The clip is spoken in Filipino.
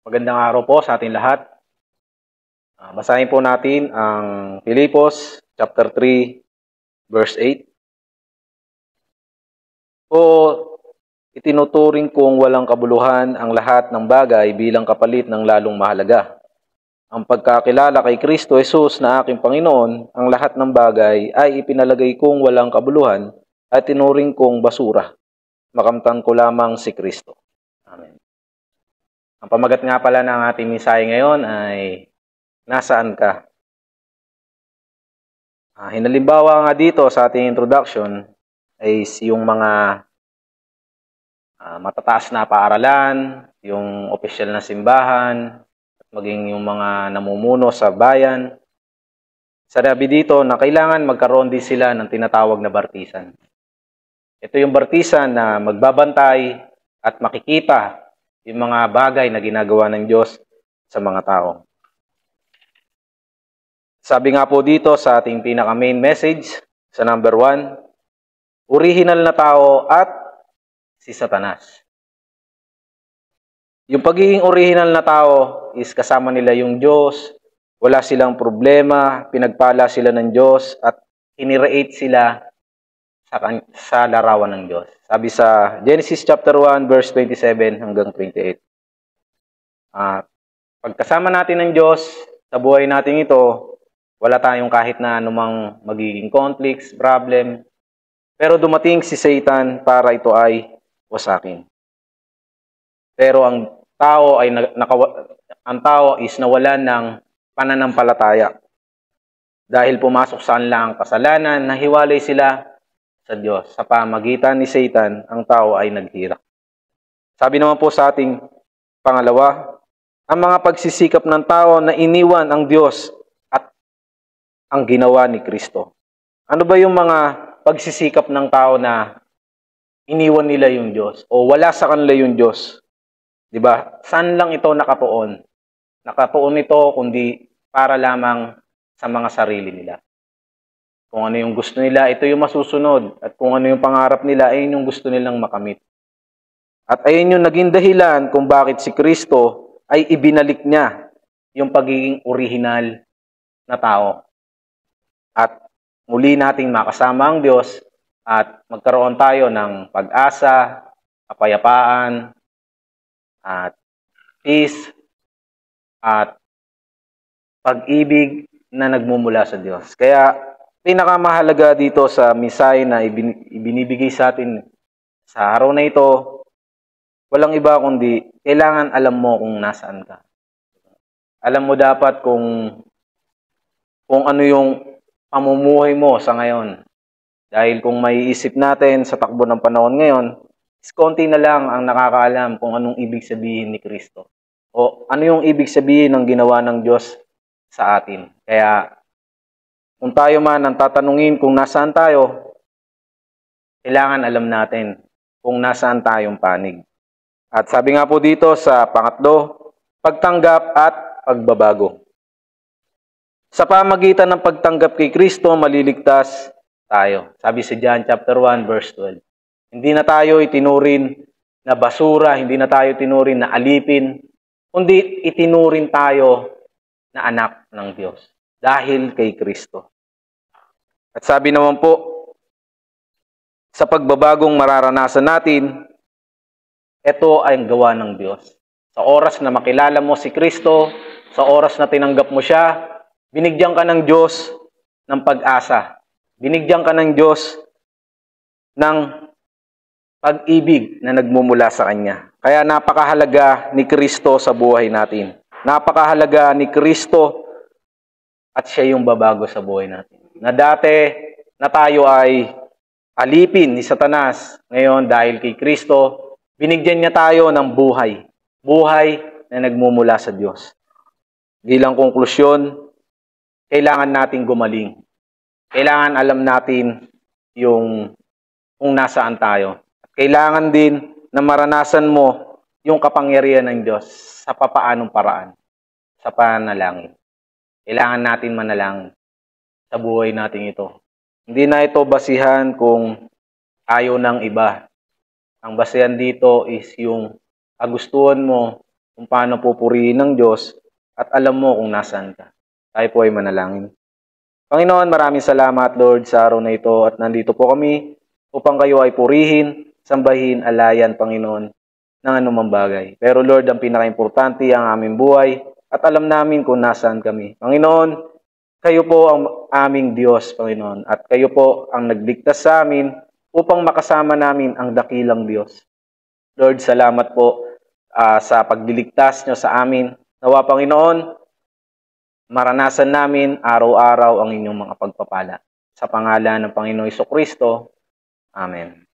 Magandang araw po sa ating lahat. Basahin po natin ang Filipos chapter 3 verse 8. O itinuturing kong walang kabuluhan ang lahat ng bagay bilang kapalit ng lalong mahalaga. Ang pagkakilala kay Kristo Jesus na aking Panginoon, ang lahat ng bagay ay ipinalagay kong walang kabuluhan at tinuring kong basura. Makamtan ko lamang si Kristo. Amen. Ang pamagat nga pala ng ating mensahe ngayon ay nasaan ka? Hinalimbawa nga dito sa ating introduction ay yung mga matataas na paaralan, yung opisyal na simbahan, at maging yung mga namumuno sa bayan. Sabi dito na kailangan magkaroon din sila ng tinatawag na bartisan. Ito yung bartisan na magbabantay at makikita yung mga bagay na ginagawa ng Diyos sa mga tao. Sabi nga po dito sa ating pinaka-main message, sa number 1, original na tao at si Satanas. Yung pagiging original na tao is kasama nila yung Diyos, wala silang problema, pinagpala sila ng Diyos at inirate sila sa larawan ng Diyos. Sabi sa Genesis chapter 1 verse 27 hanggang 28. Pagkasama natin ng Diyos sa buhay natin ito, wala tayong kahit na anumang magiging conflicts, problem. Pero dumating si Satan para ito ay wasakin. Pero ang tao is nawalan ng pananampalataya. Dahil pumasok sa kanila ang kasalanan, nahiwalay sila sa Diyos. Sa pamagitan ni Satan, ang tao ay naghirap. Sabi naman po sa ating pangalawa, ang mga pagsisikap ng tao na iniwan ang Diyos at ang ginawa ni Kristo. Ano ba yung mga pagsisikap ng tao na iniwan nila yung Diyos o wala sa kanila yung Diyos? 'Di ba? Saan lang ito nakatuon? Nakatuon ito kundi para lamang sa mga sarili nila. Kung ano yung gusto nila, ito yung masusunod. At kung ano yung pangarap nila, ayun yung gusto nilang makamit. At ayun yung naging dahilan kung bakit si Kristo ay ibinalik niya yung pagiging original na tao. At muli nating makasama ang Diyos at magkaroon tayo ng pag-asa, kapayapaan, at peace, at pag-ibig na nagmumula sa Diyos. Kaya pinakamahalaga dito sa mensahe na ibinibigay sa atin sa araw na ito, walang iba kundi kailangan alam mo kung nasaan ka. Alam mo dapat kung ano yung pamumuhay mo sa ngayon. Dahil kung may isip natin sa takbo ng panahon ngayon, konti na lang ang nakakaalam kung anong ibig sabihin ni Kristo. O ano yung ibig sabihin ng ginawa ng Diyos sa atin. Kaya kung tayo man ang tatanungin kung nasaan tayo, kailangan alam natin kung nasaan tayong panig. At sabi nga po dito sa pangatlo, pagtanggap at pagbabago. Sa pamagitan ng pagtanggap kay Kristo, maliligtas tayo. Sabi sa John chapter 1 verse 12. Hindi na tayo itinurin na basura, hindi na tayo itinurin na alipin, kundi itinurin tayo na anak ng Diyos. Dahil kay Kristo. At sabi naman po, sa pagbabagong mararanasan natin, ito ay ang gawa ng Diyos. Sa oras na makilala mo si Kristo, sa oras na tinanggap mo siya, binigyan ka ng Diyos ng pag-asa. Binigyan ka ng Diyos ng pag-ibig na nagmumula sa Kanya. Kaya napakahalaga ni Kristo sa buhay natin. Napakahalaga ni Kristo at siya yung babago sa buhay natin. Na dati na tayo ay alipin ni Satanas, ngayon dahil kay Kristo, binigyan niya tayo ng buhay. Buhay na nagmumula sa Diyos. Bilang konklusyon, kailangan nating gumaling. Kailangan alam natin yung kung nasaan tayo. Kailangan din na maranasan mo yung kapangyarihan ng Diyos sa papaanong paraan, sa panalangin. Kailangan natin manalangin sa buhay natin ito. Hindi na ito basihan kung ayaw ng iba. Ang basihan dito is yung kagustuhan mo kung paano pupurihin ng Diyos at alam mo kung nasaan ka. Tayo po ay manalangin. Panginoon, maraming salamat, Lord, sa araw na ito at nandito po kami upang kayo ay purihin, sambahin, alayan, Panginoon, ng anumang bagay. Pero Lord, ang pinaka-importante ang aming buhay at alam namin kung nasaan kami. Panginoon, kayo po ang aming Diyos, Panginoon, at kayo po ang nagligtas sa amin upang makasama namin ang dakilang Diyos. Lord, salamat po sa pagliligtas nyo sa amin. Nawa, Panginoon, maranasan namin araw-araw ang inyong mga pagpapala. Sa pangalan ng Panginoong Jesucristo, Amen.